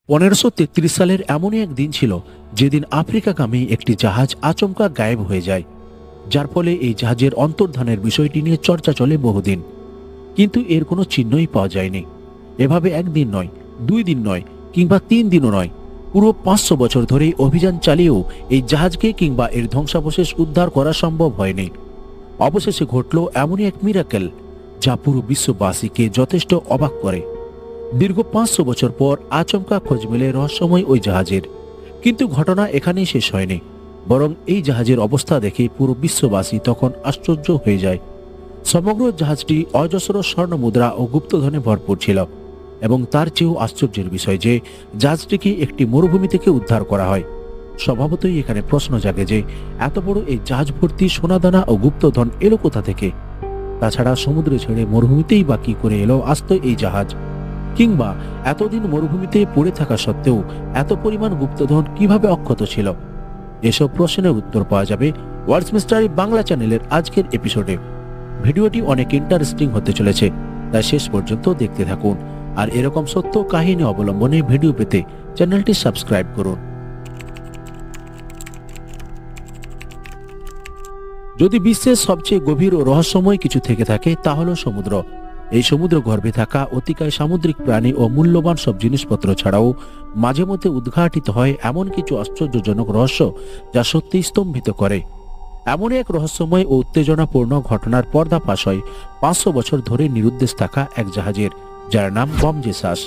1533 সালের এমনই এক দিন ছিল যেদিন আফ্রিকাগামী একটি জাহাজ আচমকা গায়েব হয়ে যায়, যার ফলে এই জাহাজের অন্তর্ধানের বিষয়টি নিয়ে চর্চা চলে বহুদিন। কিন্তু এর কোনো চিহ্নই পাওয়া যায়নি। এভাবে একদিন নয়, 2 দিন নয়, কিংবা 3 দিনও নয়, পুরো 500 বছর ধরে অভিযান চালিয়েও এই জাহাজকে কিংবা এর ধ্বংসাবশেষ উদ্ধার করা সম্ভব হয়নি। অবশেষে ঘটল এমনই এক মিরাকেল যা পুরো বিশ্ববাসীকে যথেষ্ট অবাক করে। দীর্ঘ 500 বছর পর আচমকা খোঁজ মেলে রহস্যময় ওই জাহাজের। কিন্তু ঘটনা এখানেই শেষ হয়নি, বরং এই জাহাজের অবস্থা দেখে পুরো বিশ্ববাসী তখন আশ্চর্য হয়ে যায়। সমগ্র জাহাজটি অজস্র স্বর্ণ মুদ্রা ও গুপ্তধনে ভরপুর ছিল, এবং তার চেয়েও আশ্চর্যের বিষয় যে জাহাজটিকে একটি মরুভূমি থেকে উদ্ধার করা হয়। স্বভাবতই এখানে প্রশ্ন জাগে যে এত বড় এই জাহাজ ভর্তি সোনাদানা ও গুপ্তধন এলো কোথা থেকে? তাছাড়া সমুদ্র ছেড়ে মরুভূমিতেই বা কি করে এলো আস্ত এই জাহাজ? কিংবা এতদিন মরুভূমিতে পড়ে থাকা সত্ত্বেও এত পরিমাণ গুপ্তধন কিভাবে অক্ষত ছিল? এসব প্রশ্নের উত্তর পাওয়া যাবে ওয়ার্ল্ডস মিস্টারি বাংলা চ্যানেলের আজকের এপিসোডে। ভিডিওটি অনেক ইন্টারেস্টিং হতে চলেছে, তাই শেষ পর্যন্ত দেখতে থাকুন। আর এরকম সত্য কাহিনী অবলম্বনে ভিডিও পেতে চ্যানেলটি সাবস্ক্রাইব করুন। যদি বিশ্বের সবচেয়ে গভীর ও রহস্যময় কিছু থেকে থাকে তা হলো সমুদ্র। এই সমুদ্র গর্ভে থাকা অতিকায় সামুদ্রিক প্রাণী ও মূল্যবান সব জিনিসপত্র ছাড়াও মাঝে মধ্যে উদ্ঘাটিত হয় এমন কিছু আশ্চর্যজনক রহস্য যা সত্যি স্তম্ভিত করে। এমন এক রহস্যময় ও উত্তেজনাপূর্ণ ঘটনার পর্দাফাঁস হয় 500 বছর ধরে নিরুদ্দেশ থাকা এক জাহাজের, যার নাম বম জেসাস।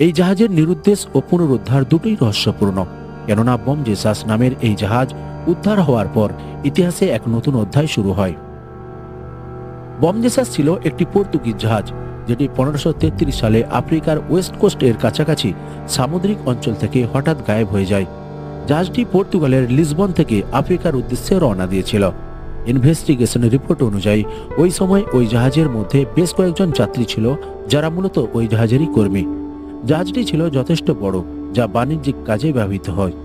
এই জাহাজের নিরুদ্দেশ ও পুনরুদ্ধার দুটোই রহস্যপূর্ণ, কেননা বম জেসাস নামের এই জাহাজ উদ্ধার হওয়ার পর ইতিহাসে এক নতুন অধ্যায় শুরু হয়। বম জেসাস ছিল একটি পর্তুগিজ জাহাজ, যেটি 1533 সালে আফ্রিকার ওয়েস্ট কোস্ট এর কাছাকাছি সামুদ্রিক অঞ্চল থেকে হঠাৎ গায়েব হয়ে যায়। জাহাজটি পর্তুগালের লিসবন থেকে আফ্রিকার উদ্দেশ্যে রওনা দিয়েছিল। ইনভেস্টিগেশনের রিপোর্ট অনুযায়ী ওই সময় ওই জাহাজের মধ্যে বেশ কয়েকজন যাত্রী ছিল, যারা মূলত ওই জাহাজেরই কর্মী। জাহাজটি ছিল যথেষ্ট বড়, যা বাণিজ্যিক কাজে ব্যবহৃত হয়।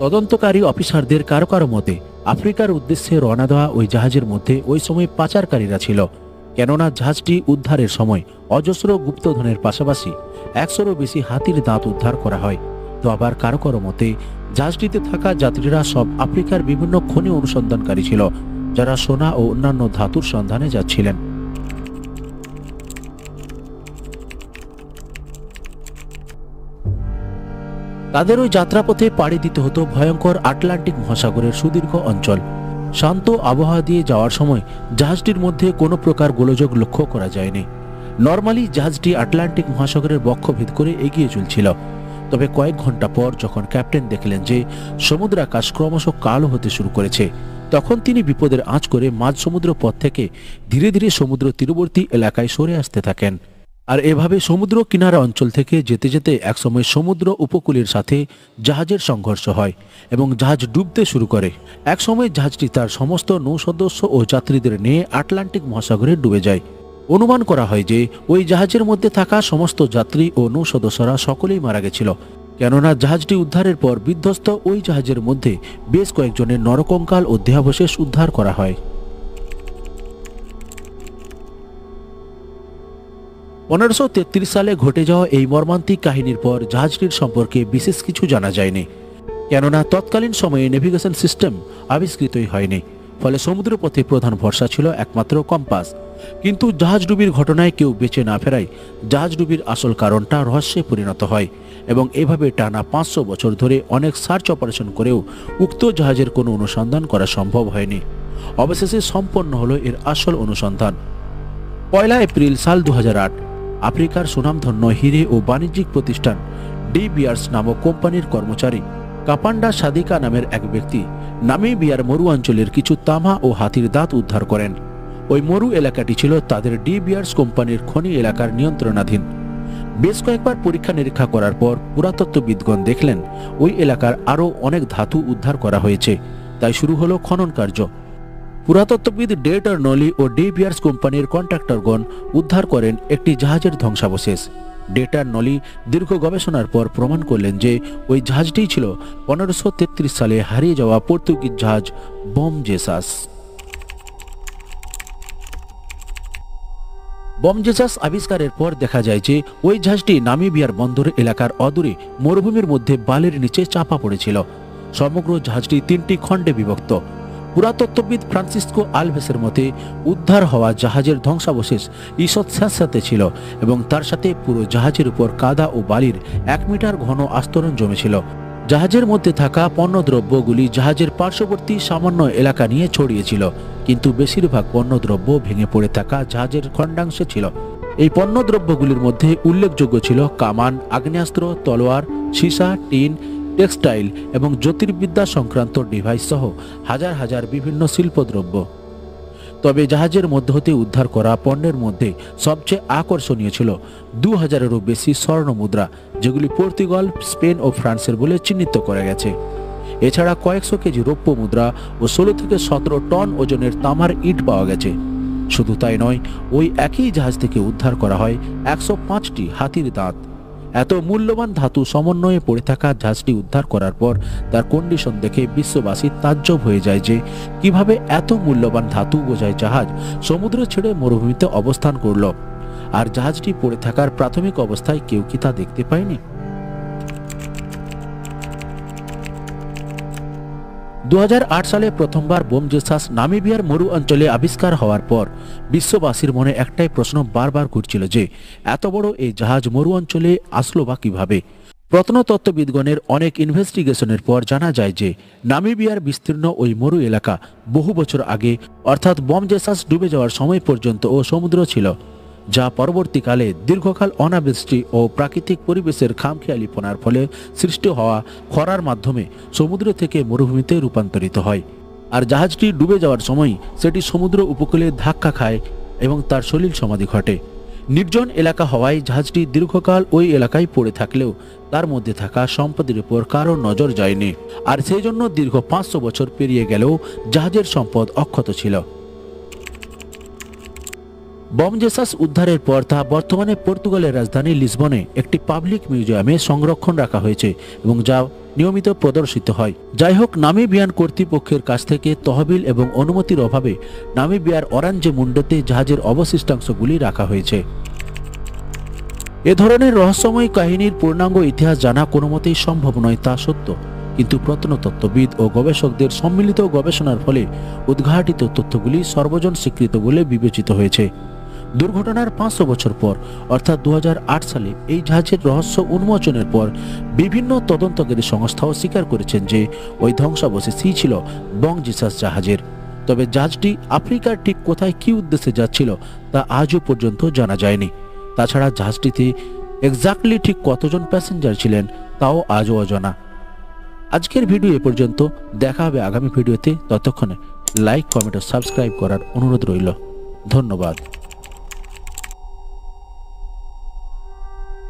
তদন্তকারী অফিসারদের কারো কারো মতে আফ্রিকার উদ্দেশ্যে রওনা দেওয়া ওই জাহাজের মধ্যে ওই সময় পাচারকারীরা ছিল, কেননা জাহাজটি উদ্ধারের সময় অজস্র গুপ্তধনের পাশাপাশি 100-এরও বেশি হাতির দাঁত উদ্ধার করা হয়। তো আবার কারো কারো মতে জাহাজটিতে থাকা যাত্রীরা সব আফ্রিকার বিভিন্ন খনি অনুসন্ধানকারী ছিল, যারা সোনা ও অন্যান্য ধাতুর সন্ধানে যাচ্ছিলেন। তাদের ওই যাত্রাপথে পাড়ি দিতে হতো ভয়ঙ্কর আটলান্টিক মহাসাগরের সুদীর্ঘ অঞ্চল। শান্ত আবহাওয়া দিয়ে যাওয়ার সময় জাহাজটির মধ্যে কোনো প্রকার গোলযোগ লক্ষ্য করা যায়নি। নর্মালি জাহাজটি আটলান্টিক মহাসাগরের বক্ষভেদ করে এগিয়ে চলছিল। তবে কয়েক ঘন্টা পর যখন ক্যাপ্টেন দেখলেন যে সমুদ্রাকাশ ক্রমশ কালো হতে শুরু করেছে, তখন তিনি বিপদের আঁচ করে মাঝ সমুদ্র পথ থেকে ধীরে ধীরে সমুদ্র তীরবর্তী এলাকায় সরে আসতে থাকেন। আর এভাবে সমুদ্র কিনারা অঞ্চল থেকে যেতে যেতে একসময় সমুদ্র উপকূলের সাথে জাহাজের সংঘর্ষ হয় এবং জাহাজ ডুবতে শুরু করে। একসময় জাহাজটি তার সমস্ত নৌসদস্য ও যাত্রীদের নিয়ে আটলান্টিক মহাসাগরে ডুবে যায়। অনুমান করা হয় যে ওই জাহাজের মধ্যে থাকা সমস্ত যাত্রী ও নৌসদস্যরা সকলেই মারা গেছিল, কেননা জাহাজটি উদ্ধারের পর বিধ্বস্ত ওই জাহাজের মধ্যে বেশ কয়েকজনের নরকঙ্কাল ও দেহাবশেষ উদ্ধার করা হয়। 1533 সালে ঘটে যাওয়া এই মর্মান্তিক কাহিনীর পর জাহাজটির সম্পর্কে বিশেষ কিছু জানা যায়নি, কেননা তৎকালীন সময়ে নেভিগেশন সিস্টেম আবিষ্কৃতই হয়নি। ফলে সমুদ্রপথে প্রধান ভরসা ছিল একমাত্র কম্পাস। কিন্তু জাহাজ ডুবির ঘটনায় কেউ বেঁচে না ফেরায় জাহাজ ডুবির আসল কারণটা রহস্যে পরিণত হয়, এবং এভাবে টানা 500 বছর ধরে অনেক সার্চ অপারেশন করেও উক্ত জাহাজের কোনো অনুসন্ধান করা সম্ভব হয়নি। অবশেষে সম্পন্ন হলো এর আসল অনুসন্ধান। 1 এপ্রিল সাল 2008 আফ্রিকার সুনামধন্য হিরে ও বাণিজ্যিক প্রতিষ্ঠান ডি বিয়ার্স নামক কোম্পানির কর্মচারী কাপান্ডা সাদিকা নামের এক ব্যক্তি নামিবিয়ার মরু অঞ্চলের কিছু তামা ও হাতির দাঁত উদ্ধার করেন। ওই মরু এলাকাটি ছিল তাদের ডি বিয়ার্স কোম্পানির খনি এলাকার নিয়ন্ত্রণাধীন। বেশ কয়েকবার পরীক্ষা নিরীক্ষা করার পর পুরাতত্ত্ববিদগণ দেখলেন ওই এলাকার আরও অনেক ধাতু উদ্ধার করা হয়েছে, তাই শুরু হলো খনন কার্য। পুরাতত্ত্ববিদ ডেটার নলি ও ডি বিয়ার্স কোম্পানির কন্ট্রাক্টরগণ উদ্ধার করেন একটি জাহাজের ধ্বংসাবশেষ। ডেটার নলি দীর্ঘ গবেষণার পর প্রমাণ করলেন যে ওই জাহাজটিই ছিল 1533 সালে হারিয়ে যাওয়া পর্তুগিজ জাহাজ বম জেসাস। বম জেসাস আবিষ্কারের পর দেখা যায় যে ওই জাহাজটি নামিবিয়ার বন্দর এলাকার অদূরে মরুভূমির মধ্যে বালির নিচে চাপা পড়েছিল। সমগ্র জাহাজটি 3টি খণ্ডে বিভক্ত। পুরাতত্ত্ববিদ ফ্রান্সিসকো আলভেসের মতে উদ্ধার হওয়া জাহাজের ধ্বংসাবশেষ ঈষৎ স্যাঁতস্যাঁতে ছিল এবং তার সাথে পুরো জাহাজের উপর কাদা ও বালির 1 মিটার ঘন আস্তরণ জমেছিল। জাহাজের মধ্যে থাকা পণ্যদ্রব্যগুলি জাহাজের পার্শ্ববর্তী সামান্য এলাকা নিয়ে ছড়িয়েছিল, কিন্তু বেশিরভাগ পণ্যদ্রব্য ভেঙে পড়ে থাকা জাহাজের খণ্ডাংশে ছিল। এই পণ্যদ্রব্যগুলির মধ্যে উল্লেখযোগ্য ছিল কামান, আগ্নেয়াস্ত্র, তলোয়ার, সীসা, টিন, টেক্সটাইল এবং জ্যোতির্বিদ্যা সংক্রান্ত ডিভাইস সহ হাজার হাজার বিভিন্ন শিল্পদ্রব্য। তবে জাহাজের মধ্যে হতে উদ্ধার করা পণ্যের মধ্যে সবচেয়ে আকর্ষণীয় ছিল 2000-এরও বেশি স্বর্ণ মুদ্রা, যেগুলি পর্তুগাল, স্পেন ও ফ্রান্সের বলে চিহ্নিত করা গেছে। এছাড়া কয়েকশো কেজি রৌপ্য মুদ্রা ও 16 থেকে 17 টন ওজনের তামার ইট পাওয়া গেছে। শুধু তাই নয়, ওই একই জাহাজ থেকে উদ্ধার করা হয় 105টি হাতির দাঁত। এত মূল্যবান ধাতু সমন্বয়ে পড়ে থাকা জাহাজটি উদ্ধার করার পর তার কন্ডিশন দেখে বিশ্ববাসী তাজ্জব হয়ে যায় যে কিভাবে এত মূল্যবান ধাতু বোঝাই জাহাজ সমুদ্র ছেড়ে মরুভূমিতে অবস্থান করল, আর জাহাজটি পড়ে থাকার প্রাথমিক অবস্থায় কেউ কি তা দেখতে পায়নি? 2008 সালে প্রথমবার বম জেসাস নামিবিয়ার মরু অঞ্চলে আবিষ্কার হওয়ার পর বিশ্ববাসীর মনে একটাই প্রশ্ন বারবার ঘুরছিল যে এত বড় এই জাহাজ মরু অঞ্চলে আসলো বা কিভাবে। প্রত্নতত্ত্ববিদগণের অনেক ইনভেস্টিগেশনের পর জানা যায় যে নামিবিয়ার বিস্তীর্ণ ওই মরু এলাকা বহু বছর আগে অর্থাৎ বম জেসাস ডুবে যাওয়ার সময় পর্যন্ত ও সমুদ্র ছিল, যা পরবর্তীকালে দীর্ঘকাল অনাবৃষ্টি ও প্রাকৃতিক পরিবেশের খামখেয়ালিপনার ফলে সৃষ্টি হওয়া খরার মাধ্যমে সমুদ্র থেকে মরুভূমিতে রূপান্তরিত হয়। আর জাহাজটি ডুবে যাওয়ার সময় সেটি সমুদ্র উপকূলে ধাক্কা খায় এবং তার সলিল সমাধি ঘটে। নির্জন এলাকা হওয়ায় জাহাজটি দীর্ঘকাল ওই এলাকায় পড়ে থাকলেও তার মধ্যে থাকা সম্পদের উপর কারো নজর যায়নি, আর সেই জন্য দীর্ঘ 500 বছর পেরিয়ে গেলেও জাহাজের সম্পদ অক্ষত ছিল। বম জেসাস উদ্ধারের পর তা বর্তমানে পর্তুগালের রাজধানী লিসবনে একটি পাবলিক মিউজিয়ামে সংরক্ষণ রাখা হয়েছে এবং যা নিয়মিত প্রদর্শিত হয়। যাই হোক, নামিবিয়ান কর্তৃপক্ষের কাছ থেকে তহবিল এবং অনুমতির অভাবে নামিবিয়ার অরাঞ্জে মুন্ডেতে জাহাজের অবশিষ্টাংশগুলি রাখা হয়েছে। এ ধরনের রহস্যময় কাহিনীর পূর্ণাঙ্গ ইতিহাস জানা কোনো মতেই সম্ভব নয়, তা সত্য, কিন্তু প্রত্নতত্ত্ববিদ ও গবেষকদের সম্মিলিত গবেষণার ফলে উদ্ঘাটিত তথ্যগুলি সর্বজন স্বীকৃত বলে বিবেচিত হয়েছে। দুর্ঘটনার 500 বছর পর অর্থাৎ 2008 সালে এই জাহাজের রহস্য উন্মোচনের পর বিভিন্ন তদন্তকারী সংস্থাও স্বীকার করেছেন যে ওই ধ্বংসাবশেষই ছিল বম জেসাস জাহাজের। তবে জাহাজটি আফ্রিকার ঠিক কোথায় কি উদ্দেশ্যে যাচ্ছিল তা আজও পর্যন্ত জানা যায়নি। তাছাড়া জাহাজটিতে এক্স্যাক্টলি ঠিক কতজন প্যাসেঞ্জার ছিলেন তাও আজও অজানা। আজকের ভিডিও এ পর্যন্ত, দেখা হবে আগামী ভিডিওতে। ততক্ষণে লাইক, কমেন্ট ও সাবস্ক্রাইব করার অনুরোধ রইল। ধন্যবাদ।